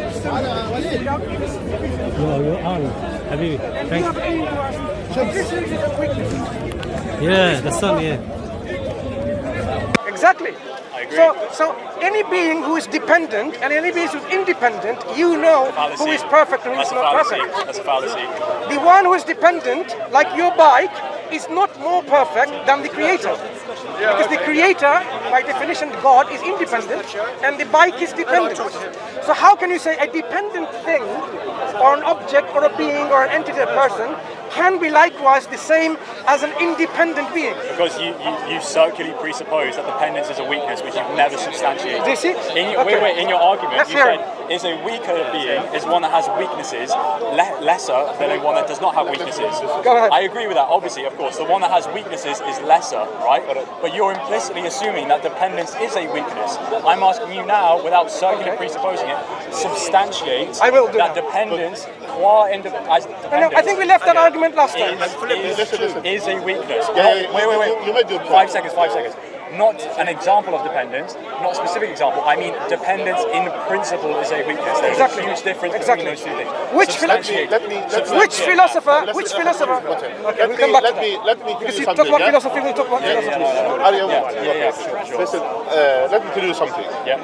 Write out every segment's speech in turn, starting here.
absolute without this division. You are, Habibi. And we Thanks. have a to us. So this is a weakness. Yeah, the sun, yeah. Exactly. So any being who is dependent and any being who is independent, you know who is perfect and who is not perfect. That's a fallacy. The one who is dependent, like your bike, is not more perfect than the creator. Because the creator, by definition, God, is independent and the bike is dependent. So how can you say a dependent thing or an object or a being or an entity, a person, can be likewise the same as an independent being? Because you circularly presuppose that dependence is a weakness which you've never substantiated. Do you see? In your argument, Let's you hear said is a weaker being is one that has weaknesses lesser than a one that does not have weaknesses. Go ahead. I agree with that, obviously, of course. The one that has weaknesses is lesser, right? But you're implicitly assuming that dependence is a weakness. I'm asking you now, without circularly presupposing it, substantiate that dependence as dependence. No, I think we left that argument last time. Is a weakness. Wait. You made your point. 5 seconds. Not an example of dependence, not a specific example. I mean, dependence in principle is a weakness. There's a huge difference between those two things. Which philosopher? Okay, we'll come back to that. Let me Because tell you you talk something. about philosophy, we'll talk about philosophy. Sure. Listen, let me tell you something. Yeah.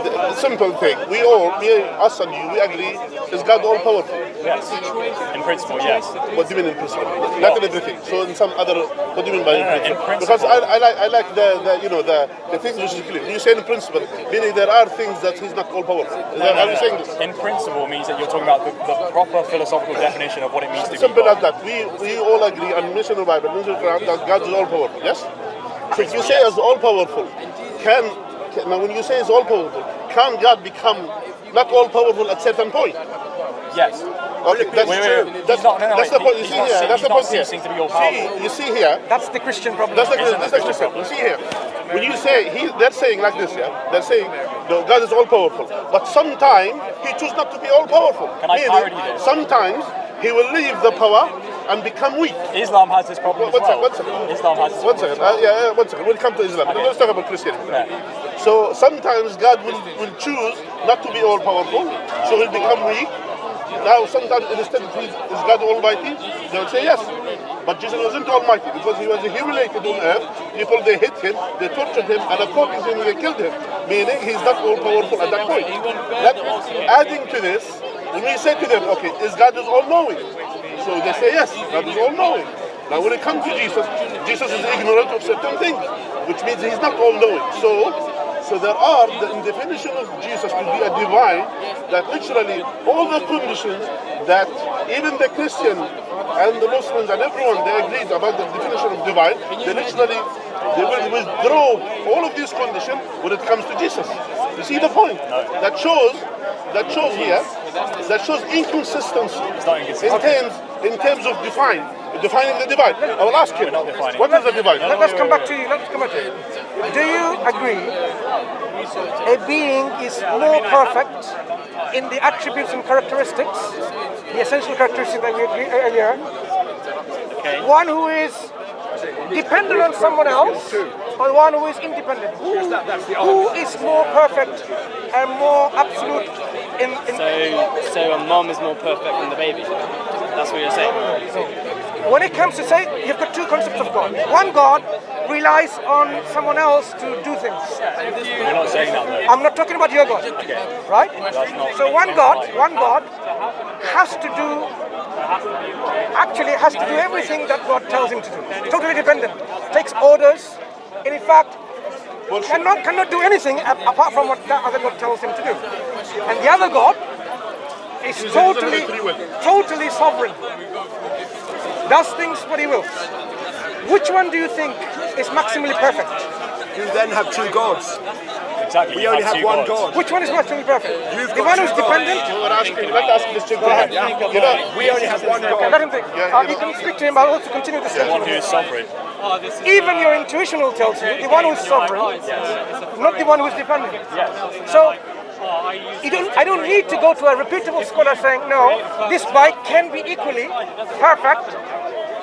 The simple thing. Us and you, we agree, is God all powerful? Yes. In principle, yes. What do you mean in principle? Not in everything. So in some other, what do you mean by in principle? Because I like the things which is clear. You say in principle, meaning there are things that he's not all powerful. Are you saying this? In principle means that you're talking about the proper philosophical definition of what it means to be Simple God. as that. We all agree on mission of Bible, mission of Quran, that God is all powerful. Yes. So if you say is all powerful, now when you say is all powerful, can God become not all powerful at certain point? Yes. Okay, that's the point. You see here. That's the point here. To be all powerful. You see here. That's the Christian problem. That's the Christian problem. You see here. When you say they're saying like this, yeah. They're saying no, God is all powerful, but sometimes He chooses not to be all powerful. Can I parody this? Sometimes He will leave the power and become weak. Islam has this problem as well. One second. Islam has this One second. One second. We'll come to Islam. Okay. Let's talk about Christianity. Yeah. So sometimes God will choose not to be all powerful, so He'll become weak. Now sometimes instead is God Almighty, they'll say yes. But Jesus wasn't Almighty because He was humiliated on earth. People, they hit Him, they tortured Him, and according to Him, they killed Him. Meaning He's not all powerful at that point. Adding to this, when we say to them, okay, is God is all knowing? So they say yes, God is all knowing. Now when it comes to Jesus, Jesus is ignorant of certain things, which means He's not all knowing. So there are, in the definition of Jesus to be a divine, that literally all the conditions that even the Christian and the Muslims and everyone, they agreed about the definition of divine, they will withdraw all of these conditions when it comes to Jesus. You see the point? That shows inconsistency in terms of defining the divine. I will ask him, what is the divine? Let's come back to you. Do you agree a being is more perfect in the attributes and characteristics, the essential characteristics that we agreed earlier? Okay. One who is dependent on someone else, or one who is independent? Who is more perfect and more absolute So a mom is more perfect than the baby? That's what you're saying? When it comes to say, you've got two concepts of God. One God relies on someone else to do things. You're not saying that though. I'm not talking about your God, right? So one God has to do everything that God tells him to do. Totally dependent. Takes orders, and in fact, cannot do anything apart from what that other God tells him to do. And the other God is totally sovereign. Does things what he wills. Which one do you think is maximally perfect? You then have two gods. Exactly. We only have one God. Which one is maximally perfect? The one who's dependent? Let's ask this to God. We only have one God. Let him think. You can speak to him, I'll also continue the The one who is sovereign. Even your intuition will tell you the one who is sovereign, not the one who is dependent. Yes. So I don't need to go to a reputable scholar saying, no, this bike can be equally perfect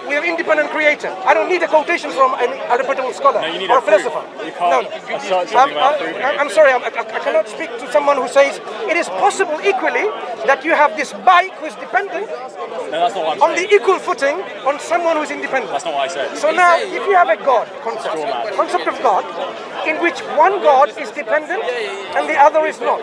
we have independent creator. I don't need a quotation from a reputable scholar No, you need or a a proof. philosopher. You can't assert something without proving it. I'm sorry, I cannot speak to someone who says it is possible equally that you have this bike who is dependent No, that's not what I'm on saying. the equal footing on someone who is independent. That's not what I said. So now, if you have a God concept of God, in which one God is dependent and the other is not,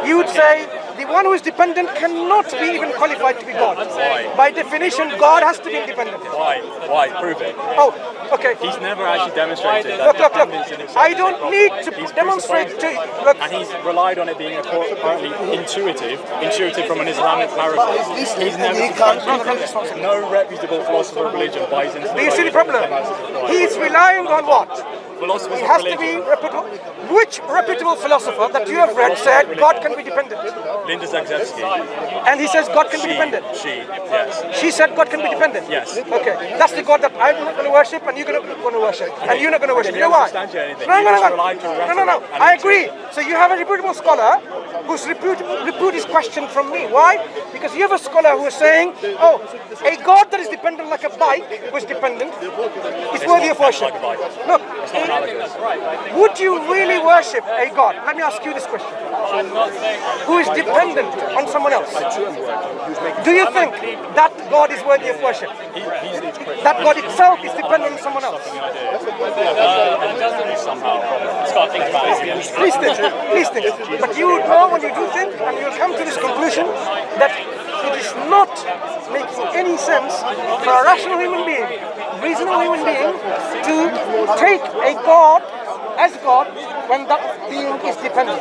you would say the one who is dependent cannot be even qualified to be God. Why? By definition, God has to be independent. Why? Why? Prove it. Oh, okay. He's never actually demonstrated that Look. dependence in itself I is don't a problem. need to He's demonstrate to presupposed you. it. Look, And he's relied on it being apparently intuitive from an Islamic parable. He's never no reputable philosopher of religion buys into the do you see the idea problem? that dependence is required. He is relying on what? Philosophers It of has to be religion. reputable. Which reputable philosopher that you have read said God can be dependent? Linda Zagzebski. And he says God can be dependent. Yes. She said God can be dependent. Yes. Okay. That's the God that I'm not going to worship and you're going to worship. And you're not going to worship. You know why? No. I agree. So you have a reputable scholar whose repute is questioned from me. Why? Because you have a scholar who is saying, oh, a God that is dependent like a bike, who is dependent, is worthy of worship. Look, would you really worship a God? Let me ask you this question. Who is dependent on someone else? Do you think that God is worthy of worship? That God itself is dependent on someone else? It's got to think about it. Please think. But you would know when you do think, and you'll come to this conclusion that it is not making any sense for a rational human being, reasonable human being, to take a God as God when that being is dependent.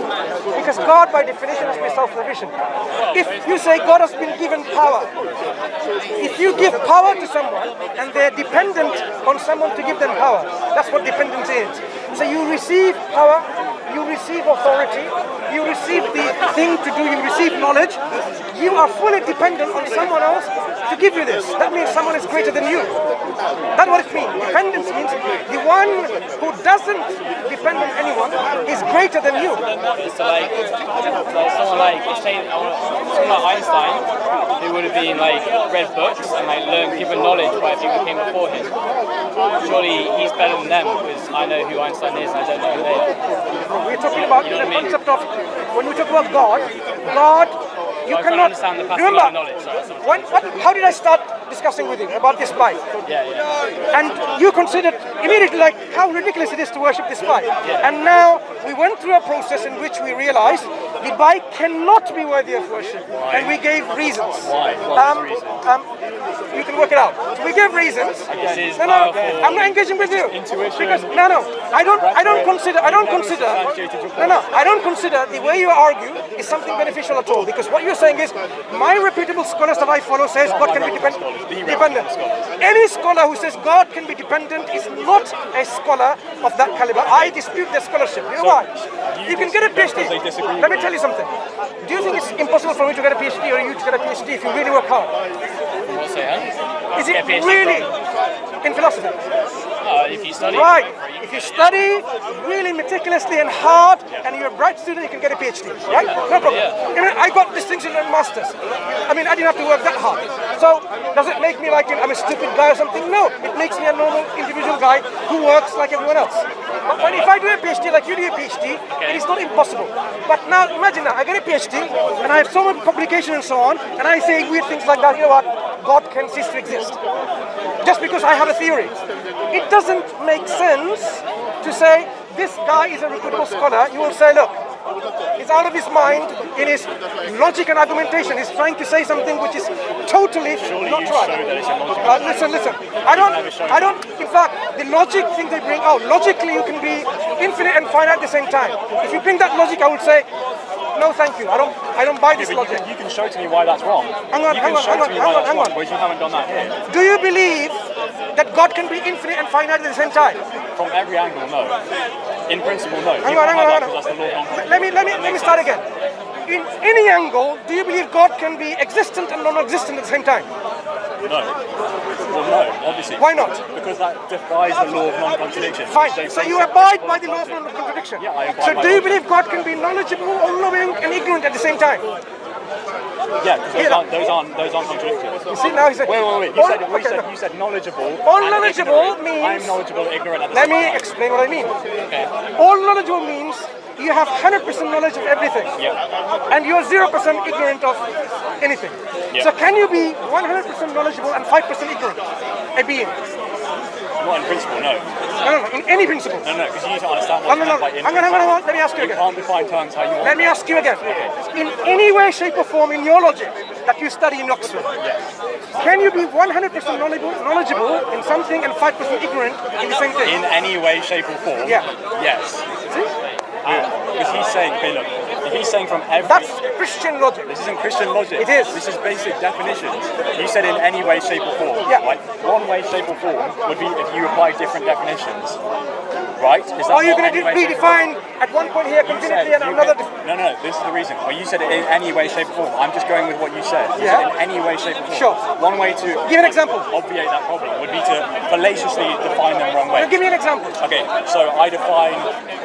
Because God by definition has been self-sufficient. If you say God has been given power, if you give power to someone and they're dependent on someone to give them power, that's what dependence is. So you receive power, you receive authority, you receive the thing to do, you receive knowledge, you are fully dependent on someone else to give you this. That means someone is greater than you. That's what it means. Dependence means the one who doesn't depend on anyone is greater than you. So like someone like Einstein, who would have been like read books and like given knowledge by people who came before him. Surely he's better than them because I know who Einstein is and I don't know who they are. We're talking about the concept of, when we talk about God, you I cannot understand the passing remember. on knowledge. How did I start discussing with you about this bike? Yeah. And you considered immediately like how ridiculous it is to worship this bike. Yeah. And now we went through a process in which we realized the bike cannot be worthy of worship. Why? And we gave reasons. Why? What was the reason? You can work it out. So we gave reasons. This is No, powerful. I'm not engaging with you. Intuition. Because I don't consider the way you argue is something beneficial at all. Because what you're saying is, my reputable scholars that I follow says God can be dependent. Any scholar who says God can be dependent is not a scholar of that caliber. I dispute their scholarship. You know why? You can get a PhD. Let me tell you something. Do you think it's impossible for me to get a PhD or you to get a PhD if you really work hard? What's it, huh? Is it Yeah, PhD really in philosophy? If you study. Right. If you study really meticulously and hard, and you're a bright student, you can get a PhD. Right? No problem. Yeah. I mean, I got distinction in masters. I mean, I didn't have to work that hard. So, does it make me like I'm a stupid guy or something? No. It makes me a normal individual guy who works like everyone else. But if I do a PhD like you do a PhD, it is not impossible. But now, imagine now, I get a PhD, and I have so much publication and so on, and I say weird things like that. You know what? God can cease to exist. Just because I have a theory. It doesn't make sense to say this guy is a reputable scholar. You will say, look, he's out of his mind in his logic and argumentation. He's trying to say something which is totally not right. Listen. I don't. In fact, the logic thing they bring out, logically you can be infinite and finite at the same time. If you bring that logic, I would say, no, thank you. I don't buy this logic. You can show to me why that's wrong. Hang on. But you haven't done that here. Do you believe that God can be infinite and finite at the same time? From every angle, no. In principle, no. Hang on. That's the law of non-contradiction. Let me start again. In any angle, do you believe God can be existent and non-existent at the same time? No. Well, no, obviously. Why not? Because that defies the law of non-contradiction. Fine. So you abide by the law of non-contradiction. Yeah, I abide So by do you it. believe God can be knowledgeable, all-knowing, and ignorant at the same time? Yeah, because those aren't contradictory. You see now he said. Wait. You said knowledgeable. All knowledgeable means. I'm knowledgeable, ignorant. At the Let same me time. explain what I mean. Okay. All knowledgeable means you have 100% knowledge of everything, and you're 0% ignorant of anything. Yeah. So can you be 100% knowledgeable and 5% ignorant? A being? Not in principle, no. No, in any principle. No, because you need to understand what No. you mean by in Hang on. Let me ask you You again. can't define terms how you want. Let me ask you again. In any way, shape or form in your logic that you study in Oxford, can you be 100% knowledgeable in something and 5% ignorant in the same thing? In any way, shape or form? Yeah. Yes. See? Because he's saying, okay, look, if he's saying from every... That's Christian logic. This isn't Christian logic. It is. This is basic definitions. You said in any way, shape or form. Yeah. Right? One way, shape or form would be if you apply different definitions. Right? Is that Are you not going to any way, shape or form? redefine at one point here conveniently and another? No, this is the reason. Well, you said it in any way, shape or form. I'm just going with what you said. You Yeah. said in any way, shape or form. Sure. One way to Give an example. obviate that problem would be to fallaciously define them wrong way. Give me an example. Okay, so I define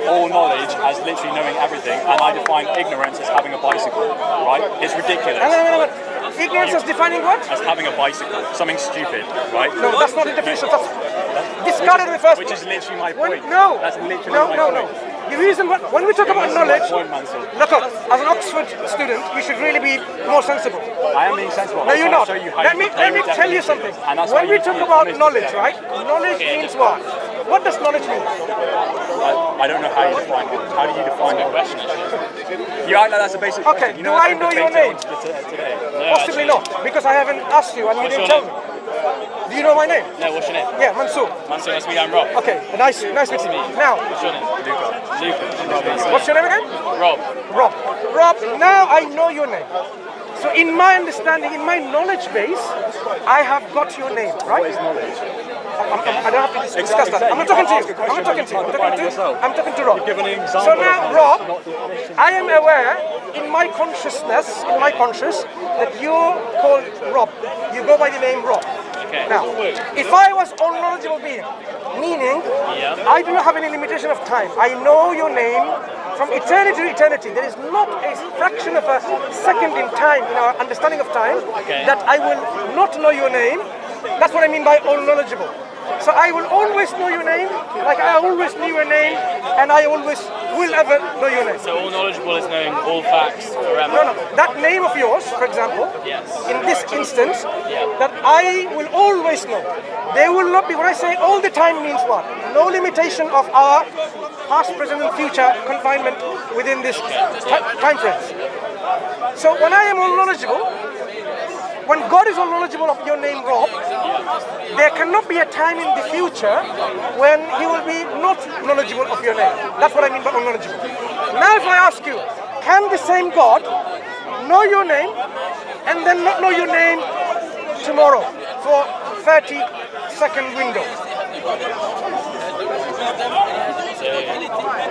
all knowledge as literally knowing everything, and I define ignorance as having a bicycle, right? It's ridiculous. Hang on. Ignorance is defining what? As having a bicycle, something stupid, right? No, that's not the definition. That's discarded in the first Which place. is literally my point. No. That's literally my point. The reason when we talk about knowledge, Point, Mansour. look, as an Oxford student, you should really be more sensible. I am being sensible. No, you're not. Show you how Let you me play with tell you definitions, something. and that's why When we you talk use about definitions knowledge, there. right? Knowledge means what? What does knowledge mean? I don't know how you define it. How do you define it? You act like that's a basic Okay, question. You do know I that's know been your debated name? today. Possibly not, because I haven't asked you and you What's didn't your tell me. Do you know my name? No, what's your name? Yeah, Mansoor. Mansour, must be I'm Rob. Okay, nice meeting you. Now, What's your name? Luca. what's your name again? Rob. Rob, now I know your name. So in my understanding, in my knowledge base, I have got your name, right? What is knowledge? I don't have to discuss that. I'm not talking to you. I'm talking to Rob. Give an example. So now, Rob, I am aware in my consciousness, that you're called Rob. You go by the name Rob. Okay. Now, if I was all knowledgeable being, meaning I do not have any limitation of time. I know your name from eternity to eternity. There is not a fraction of a second in time, in our understanding of time, that I will not know your name. That's what I mean by all knowledgeable. So I will always know your name, like I always knew your name, and I always will ever know your name. So all knowledgeable is knowing all facts forever. No. That name of yours, for example, Yes. in this instance, that I will always know. There will not be, when I say all the time means what? No limitation of our past, present, and future confinement within this time frame. So when I am all knowledgeable, when God is all knowledgeable of your name, Rob, there cannot be a time in the future when He will be not knowledgeable of your name. That's what I mean by all knowledgeable. Now if I ask you, can the same God know your name and then not know your name tomorrow for 30-second window?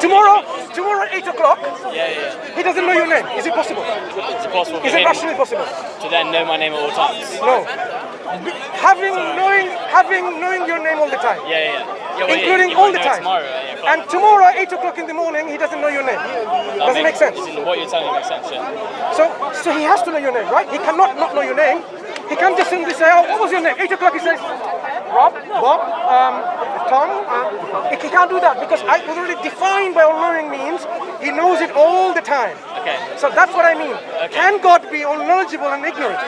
Tomorrow at 8 o'clock, he doesn't know your name. Is it possible? Is it possible for Is it him rationally possible? to then know my name at all times? No. Knowing your name all the time. Including you all won't the know time. Tomorrow, And tomorrow at 8 o'clock in the morning, he doesn't know your name. Does it make sense? What you're telling me makes sense, So he has to know your name, right? He cannot not know your name. He can't just simply say, oh, what was your name? 8 o'clock he says, Rob, Bob, Tom. He can't do that because I already defined by all knowing means he knows it all the time. Okay. So that's what I mean. Can God be all knowledgeable and ignorant?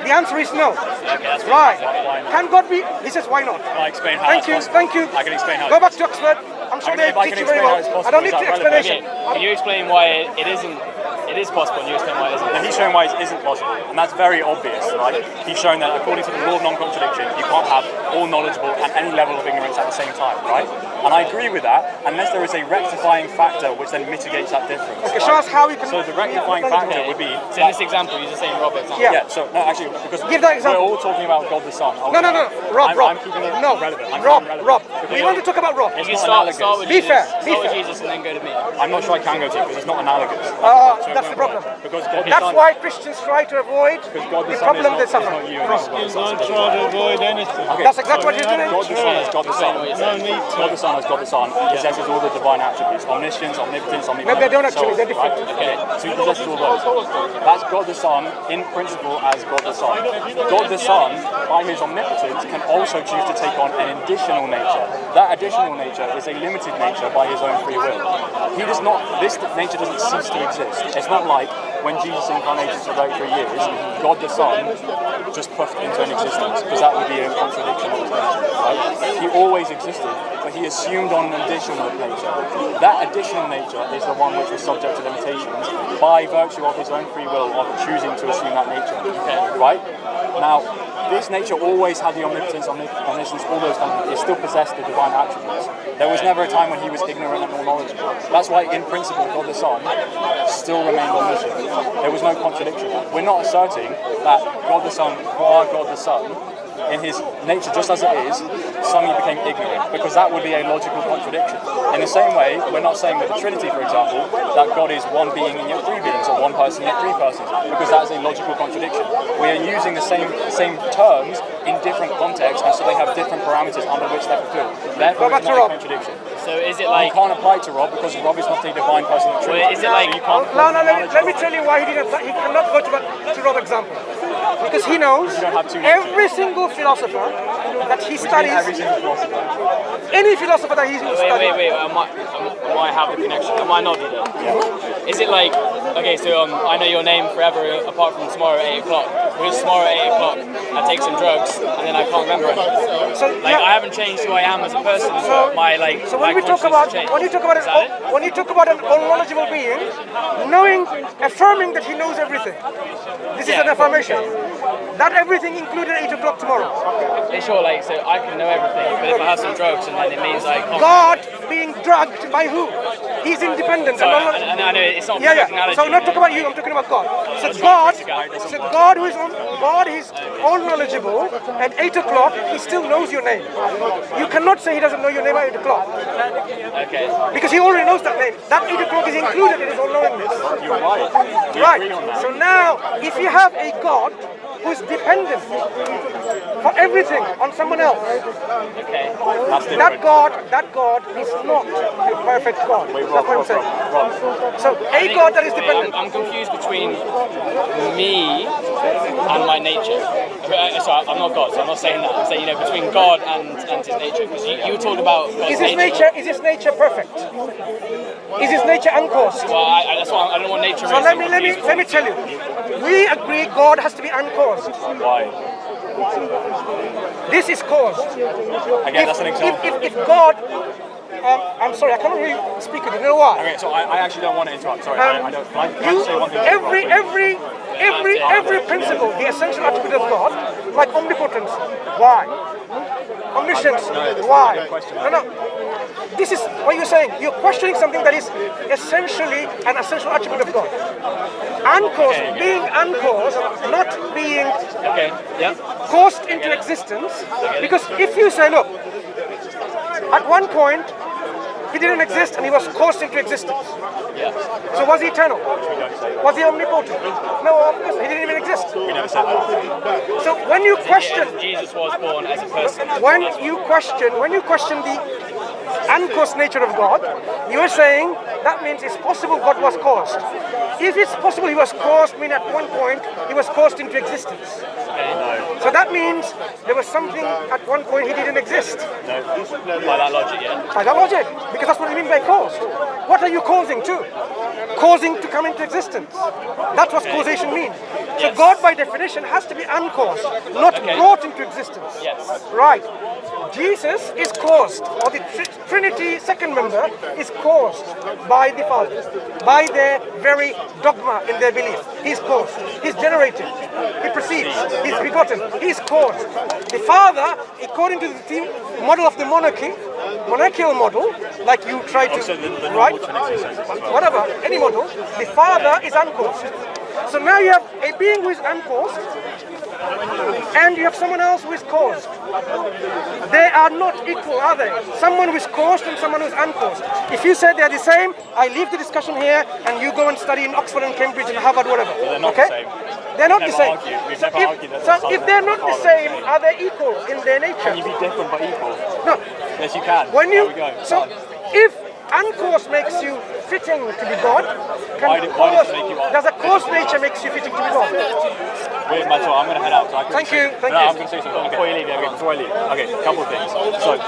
The answer is no. Okay, that's Right. why not? Can God be? He says, why not? Can I explain how Thank you. it's possible? Thank you. I can explain how Go it's back to Oxford. I'm sure they if I teach can you very explain how well. it's possible, I don't is need the that relevant? explanation. Can you explain why it isn't? It is possible. Can you explain why it isn't? And he's showing why it isn't possible, and that's very obvious, right? He's shown that according to the law of non-contradiction, you can't have all knowledgeable and any level of ignorance at the same time, right? And I agree with that, unless there is a rectifying factor which then mitigates that difference. Okay, show us how we can. So the rectifying factor would be... So in this example, you're just saying Rob example. Yeah. So, no, actually, because Give that example. we're all talking about God the Son. No. Rob. I'm keeping it relevant. I'm keeping it Rob. relevant. We want to talk about Rob. You can not start analogous. with Be Jesus. fair, be Start with fair. Jesus and then go to me. I'm not sure I can go to it because it's not analogous. That's the problem. Because God the That's Son, why Christians try to avoid God the Son problem they is not suffer. you and God the Son. Don't try to avoid anything. Okay. That's exactly what he's doing. God the Son is God the Son. No need to. God the Son is God the Son. He possesses all the divine attributes: omniscience, omnipotence, omnipresence. No, they don't actually. They're different. Right? Okay. So he possesses all those. That's God the Son in principle as God the Son. God the Son, by his omnipotence, can also choose to take on an additional nature. That additional nature is a limited nature by his own free will. He does not. This nature doesn't cease to exist. It's not like when Jesus incarnated for about 3 years, God the Son just puffed into an existence, because that would be a contradiction of his nature. Right? He always existed, but he assumed on an additional nature. That additional nature is the one which was subject to limitations by virtue of his own free will of choosing to assume that nature. Okay. Right? Now, this nature always had the omnipotence, omniscience, all those kind of things. It still possessed the divine attributes. There was never a time when he was ignorant and more knowledgeable. That's why, in principle, God the Son still remained omniscient. There was no contradiction. We're not asserting that God the Son, qua God the Son, in his nature, just as it is, suddenly became ignorant, because that would be a logical contradiction. In the same way, we're not saying with the Trinity, for example, that God is one being and yet three beings, or one person yet three persons, because that is a logical contradiction. We are using the same terms in different contexts, and so they have different parameters under which they're fulfilled. Therefore, it's not a contradiction. So is it like... You can't apply to Rob, because Rob is not a divine person of the Trinity. Is it like... You can't Let me tell you why he cannot go to Rob example. Because he knows every single philosopher that he studies, any philosopher that he's studying. Wait, am I have the connection? Am I nodding? Yeah. Is it like, okay, so I know your name forever apart from tomorrow at 8 o'clock. Because tomorrow at 8 o'clock I take some drugs and then I can't remember anything. So, I haven't changed who I am as a person, so my when you talk about an unknowledgeable being, affirming that he knows everything, this is an affirmation. That everything included 8 o'clock tomorrow. Yeah, sure, so I can know everything, but if I have some drugs and then it means I can't... God being drugged by who? He's independent. So, and I know it's not a analogy. So I'm not talking about you, I'm talking about God. So God is all knowledgeable, at 8 o'clock he still knows your name. You cannot say he doesn't know your name at 8 o'clock. Okay. Because he already knows that name. That 8 o'clock is included in his all-knowingness. You're right. Right. So now, if you have a God who's dependent for everything on someone else, okay, that God is not a perfect God. That's what I'm saying. So a God that is dependent. I'm confused between me and my nature. Sorry, I'm not God, so I'm not saying that. I'm saying, between God and his nature. Because you talked about God's is his nature perfect? Is his nature uncaused? Well, that's why I don't want nature. So let me tell you. We agree God has to be uncaused. Why? This is caused. Again, that's an example. If God, I'm sorry, I cannot really speak it. You know why? Okay, so I actually don't want to interrupt. Sorry, I don't. Can I say one thing? Every principle, the essential attribute of God, like omnipotence, why? Omniscience, why? No. This is what you're saying. You're questioning something that is essentially an essential attribute of God. Uncaused, being uncaused, not being caused into existence. Because if you say, look, at one point, he didn't exist and he was caused into existence. Yeah. So was he eternal? Was he omnipotent? No, of course, he didn't even exist. We never said that. So when you question... Jesus was born as a person. When you question the uncaused nature of God, you are saying that means it's possible God was caused. If it's possible he was caused, mean at one point he was caused into existence. No. So that means there was something at one point he didn't exist. No. By that logic, yeah. By that logic, because that's what you mean by caused. What are you causing to? Causing to come into existence. That's what causation means. So God by definition has to be uncaused, not brought into existence. Yes. Right. Jesus is caused, or the Trinity second member is caused by the Father, by their very dogma in their belief. He's caused, he's generated, he proceeds, he's begotten, he's caused. The Father, according to the model of the monarchical model, like you try to, right? Whatever, any model, the Father is uncaused. So now you have a being who is uncaused, and you have someone else who is caused. They are not equal, are they? Someone who is caused and someone who is uncaused. If you say they are the same, I leave the discussion here, and you go and study in Oxford and Cambridge and Harvard, whatever. They're not okay? the same. They're not the same. So if they're not the same, are they equal in their nature? Can you be different but equal? No. Yes, you can. When you, there we go. So if uncaused makes you fitting to be God, why does it make you does a caused nature makes you fitting to be God? Wait, Mansour, I'm going to head out. So Thank you. I'm going to say something before you leave. Before I leave. Okay, a couple of things. So,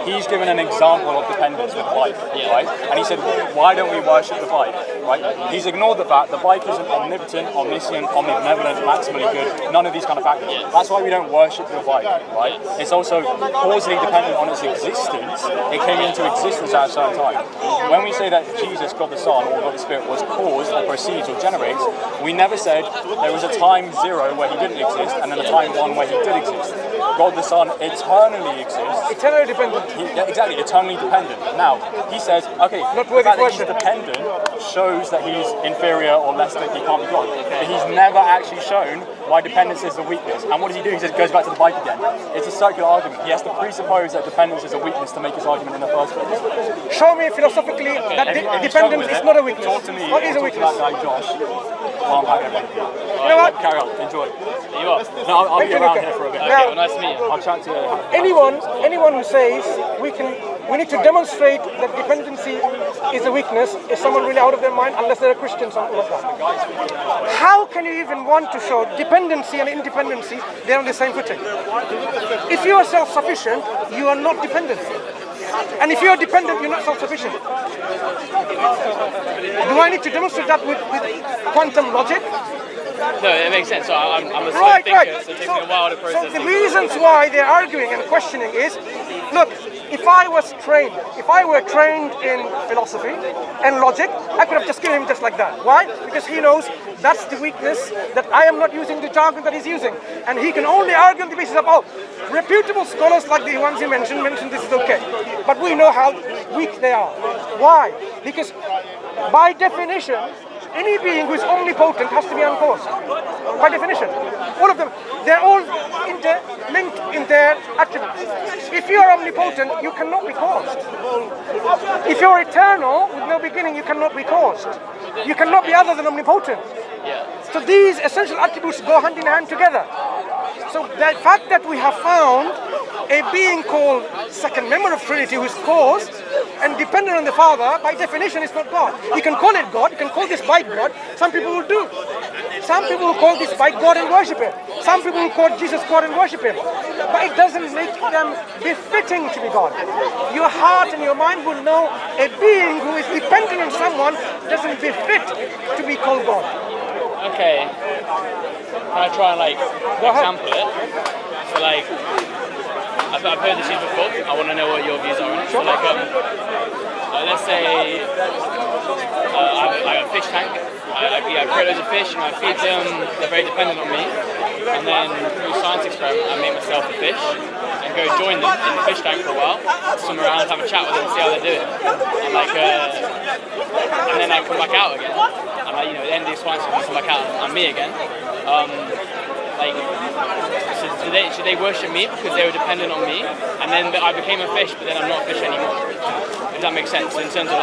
he's given an example of dependence with the bike, right? And he said, why don't we worship the bike, right? He's ignored the fact the bike isn't omnipotent, omniscient, omnibenevolent, maximally good, none of these kind of factors. That's why we don't worship the bike, right? It's also causally dependent on its existence. It came into existence at a certain time. When we say that Jesus, God the Son, or God the Spirit, was caused or proceeds or generates, we never said there was a time 0 where he didn't exist and then a time 1 where he did exist. God the Son eternally exists. Eternally dependent. Yeah, exactly, eternally dependent. Now, he says, okay, not the fact that he's dependent shows that he's inferior or less than he can't be God. But he's never actually shown why dependence is a weakness. And what does he do? He just goes back to the bike again. It's a circular argument. He has to presuppose that dependence is a weakness to make his argument in the first place. Show me philosophically that dependence is not a weakness. Talk to me. What is a weakness? Talk to that guy, Josh. Well, I'm happy about it. You know what? Carry on. Enjoy. You are. No, I'll be around here for a bit. Now, Well, nice to meet you. I'll chat to you. anyone who says we need to demonstrate that dependency is a weakness is someone really out of their mind, unless they're a Christian, something like that. How can you even want to show dependency and independency? They're on the same footing. If you are self-sufficient, you are not dependent. And if you are dependent, you're not self-sufficient. Do I need to demonstrate that with quantum logic? No, it makes sense. So I'm a slow thinker, so it takes me a while to process. So the reasons why they're arguing and questioning is, look, if I were trained in philosophy and logic, I could have just given him just like that. Why? Because he knows that's the weakness, that I am not using the jargon that he's using. And he can only argue on the basis of, reputable scholars like the ones you mentioned this is okay. But we know how weak they are. Why? Because by definition, any being who is omnipotent has to be uncaused. By definition. All of them. They're all interlinked in their attributes. If you are omnipotent, you cannot be caused. If you're eternal, with no beginning, you cannot be caused. You cannot be other than omnipotent. So these essential attributes go hand in hand together. So the fact that we have found a being called second member of Trinity who is caused and dependent on the Father, by definition is not God. You can call it God, you can call this bike God, some people will do. Some people will call this bike God and worship it. Some people will call Jesus God and worship him. But it doesn't make them befitting to be God. Your heart and your mind will know a being who is dependent on someone doesn't befit to be called God. Okay. Can I try and example it? So I've heard this before. I want to know what your views are on it. So let's say I have a fish tank. I create loads of fish and I feed them. They're very dependent on me. And then through a science experiment, I make myself a fish and go join them in the fish tank for a while, swim around, have a chat with them, see how they're doing. And then I come back out again. And at the end of the science experiment, I come back out and I'm me again. So should they worship me because they were dependent on me, and then I became a fish, but then I'm not a fish anymore? Does that make sense? In terms of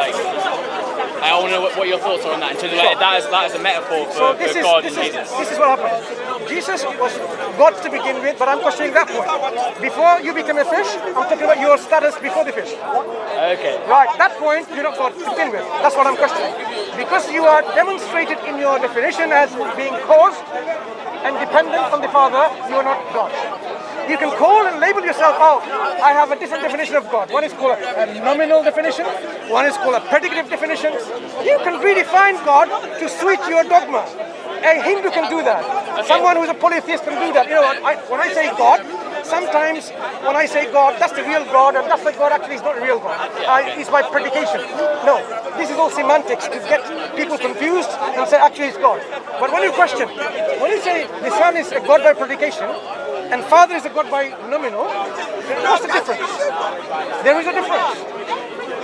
I want to know what your thoughts are on that. In terms of that is a metaphor for God and Jesus. This is what happened. Jesus was God to begin with, but I'm questioning that point. Before you became a fish, I'm talking about your status before the fish. Okay. Right, that point you're not God to begin with. That's what I'm questioning. Because you are demonstrated in your definition as being caused and dependent on the Father, you are not God. You can call and label yourself out. I have a different definition of God. One is called a nominal definition. One is called a predicative definition. You can redefine God to suit your dogma. A Hindu can do that. Someone who is a polytheist can do that. You know what? When I say God, sometimes when I say God, that's the real God, and that's the God actually is not a real God. It's by predication. No, this is all semantics to get people confused and say actually it's God. But when you question, when you say the Son is a God by predication, and Father is a God by nominal, what's the difference? There is a difference.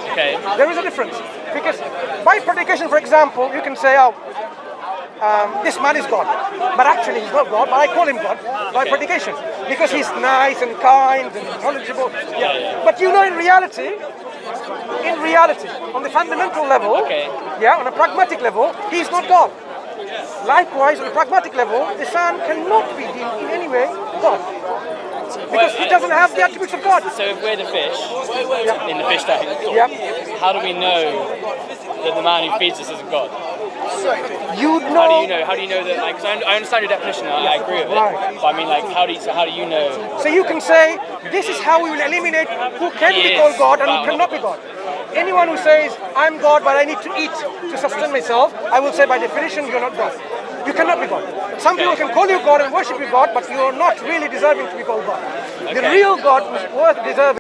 Okay. There is a difference. Because by predication, for example, you can say, this man is God, but actually he's not God, but I call him God by predication because he's nice and kind and knowledgeable. Yeah. But you know, in reality, on the fundamental level, on a pragmatic level, he's not God. Likewise, on a pragmatic level, the Son cannot be deemed in any way God. Because he doesn't have the attributes of God. So if we're the fish, in the fish tank, how do we know that the man who feeds us isn't God? You know. How do you know that? Like, 'cause I understand your definition. I agree with it. Right. But I mean, like, how do you know? So you can say this is how we will eliminate who can be called God and who cannot be God. Anyone who says I'm God but I need to eat to sustain myself, I will say by definition you're not God. You cannot be God. Some people can call you God and worship you God, but you are not really deserving to be called God. The real God who's worth deserving